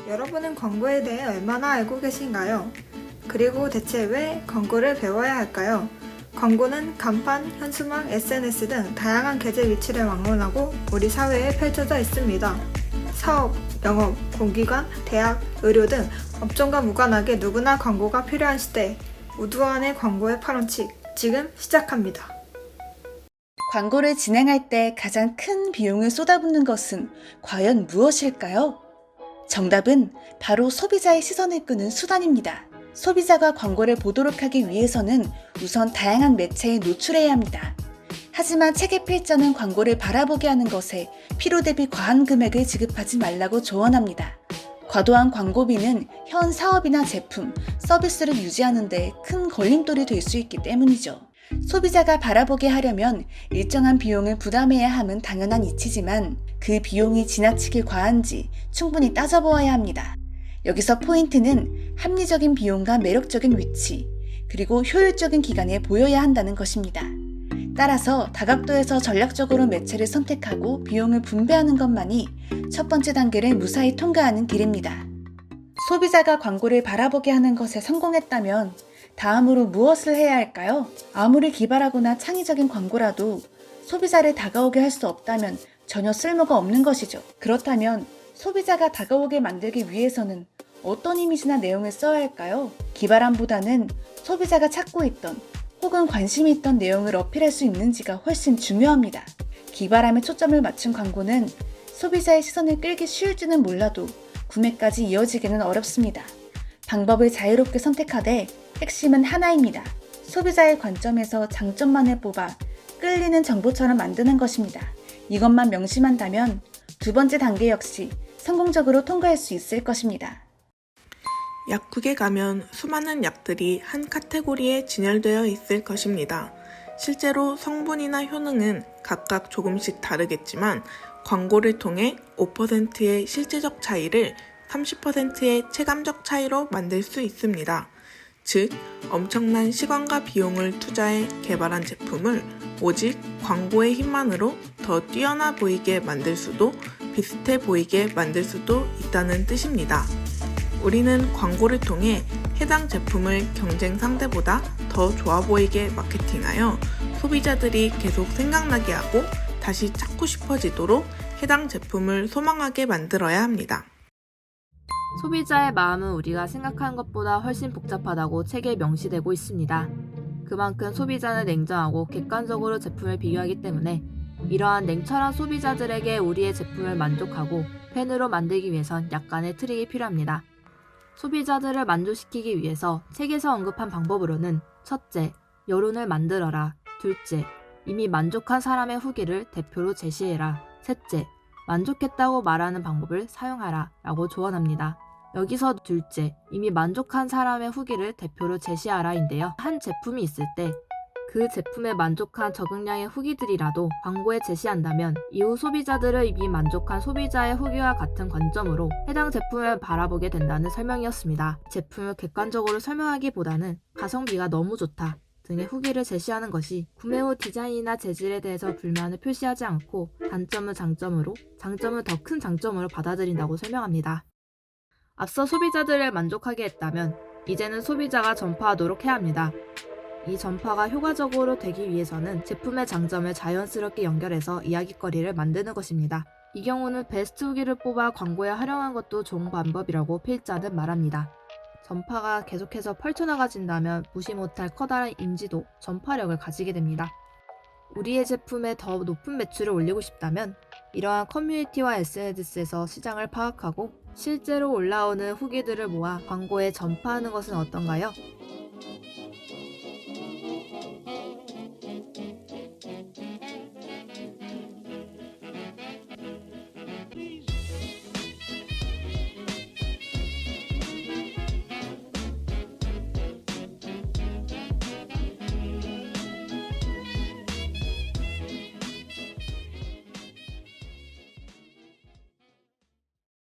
여러분은 광고에 대해 얼마나 알고 계신가요? 그리고 대체 왜 광고를 배워야 할까요? 광고는 간판, 현수막, SNS 등 다양한 계제 위치를 막론하고 우리 사회에 펼쳐져 있습니다. 사업, 영업, 공기관, 대학, 의료 등 업종과 무관하게 누구나 광고가 필요한 시대, 우두환의 광고의 파런칙, 지금 시작합니다. 광고를 진행할 때 가장 큰 비용을 쏟아붓는 것은 과연 무엇일까요? 정답은 바로 소비자의 시선을 끄는 수단입니다. 소비자가 광고를 보도록 하기 위해서는 우선 다양한 매체에 노출해야 합니다. 하지만 책의 필자는 광고를 바라보게 하는 것에 필요 대비 과한 금액을 지급하지 말라고 조언합니다. 과도한 광고비는 현 사업이나 제품, 서비스를 유지하는 데 큰 걸림돌이 될 수 있기 때문이죠. 소비자가 바라보게 하려면 일정한 비용을 부담해야 함은 당연한 이치지만 그 비용이 지나치게 과한지 충분히 따져보아야 합니다. 여기서 포인트는 합리적인 비용과 매력적인 위치, 그리고 효율적인 기간에 보여야 한다는 것입니다. 따라서 다각도에서 전략적으로 매체를 선택하고 비용을 분배하는 것만이 첫 번째 단계를 무사히 통과하는 길입니다. 소비자가 광고를 바라보게 하는 것에 성공했다면 다음으로 무엇을 해야 할까요? 아무리 기발하거나 창의적인 광고라도 소비자를 다가오게 할 수 없다면 전혀 쓸모가 없는 것이죠. 그렇다면 소비자가 다가오게 만들기 위해서는 어떤 이미지나 내용을 써야 할까요? 기발함보다는 소비자가 찾고 있던 혹은 관심이 있던 내용을 어필할 수 있는지가 훨씬 중요합니다. 기발함에 초점을 맞춘 광고는 소비자의 시선을 끌기 쉬울지는 몰라도 구매까지 이어지기는 어렵습니다. 방법을 자유롭게 선택하되 핵심은 하나입니다. 소비자의 관점에서 장점만을 뽑아 끌리는 정보처럼 만드는 것입니다. 이것만 명심한다면 두 번째 단계 역시 성공적으로 통과할 수 있을 것입니다. 약국에 가면 수많은 약들이 한 카테고리에 진열되어 있을 것입니다. 실제로 성분이나 효능은 각각 조금씩 다르겠지만 광고를 통해 5%의 실제적 차이를 30%의 체감적 차이로 만들 수 있습니다. 즉, 엄청난 시간과 비용을 투자해 개발한 제품을 오직 광고의 힘만으로 더 뛰어나 보이게 만들 수도 비슷해 보이게 만들 수도 있다는 뜻입니다. 우리는 광고를 통해 해당 제품을 경쟁 상대보다 더 좋아 보이게 마케팅하여 소비자들이 계속 생각나게 하고 다시 찾고 싶어지도록 해당 제품을 소망하게 만들어야 합니다. 소비자의 마음은 우리가 생각하는 것보다 훨씬 복잡하다고 책에 명시되고 있습니다. 그만큼 소비자는 냉정하고 객관적으로 제품을 비교하기 때문에 이러한 냉철한 소비자들에게 우리의 제품을 만족하고 팬으로 만들기 위해선 약간의 트릭이 필요합니다. 소비자들을 만족시키기 위해서 책에서 언급한 방법으로는 첫째, 여론을 만들어라. 둘째, 이미 만족한 사람의 후기를 대표로 제시해라. 셋째, 만족했다고 말하는 방법을 사용하라 라고 조언합니다. 여기서 둘째, 이미 만족한 사람의 후기를 대표로 제시하라인데요. 한 제품이 있을 때 그 제품에 만족한 적응량의 후기들이라도 광고에 제시한다면 이후 소비자들을 이미 만족한 소비자의 후기와 같은 관점으로 해당 제품을 바라보게 된다는 설명이었습니다. 제품을 객관적으로 설명하기보다는 가성비가 너무 좋다 등의 후기를 제시하는 것이 구매 후 디자인이나 재질에 대해서 불만을 표시하지 않고 단점은 장점으로, 장점은 더 큰 장점으로 받아들인다고 설명합니다. 앞서 소비자들을 만족하게 했다면 이제는 소비자가 전파하도록 해야 합니다. 이 전파가 효과적으로 되기 위해서는 제품의 장점을 자연스럽게 연결해서 이야깃거리를 만드는 것입니다. 이 경우는 베스트 후기를 뽑아 광고에 활용한 것도 좋은 방법이라고 필자는 말합니다. 전파가 계속해서 펼쳐나가진다면 무시 못할 커다란 인지도, 전파력을 가지게 됩니다. 우리의 제품에 더 높은 매출을 올리고 싶다면 이러한 커뮤니티와 SNS에서 시장을 파악하고 실제로 올라오는 후기들을 모아 광고에 전파하는 것은 어떤가요?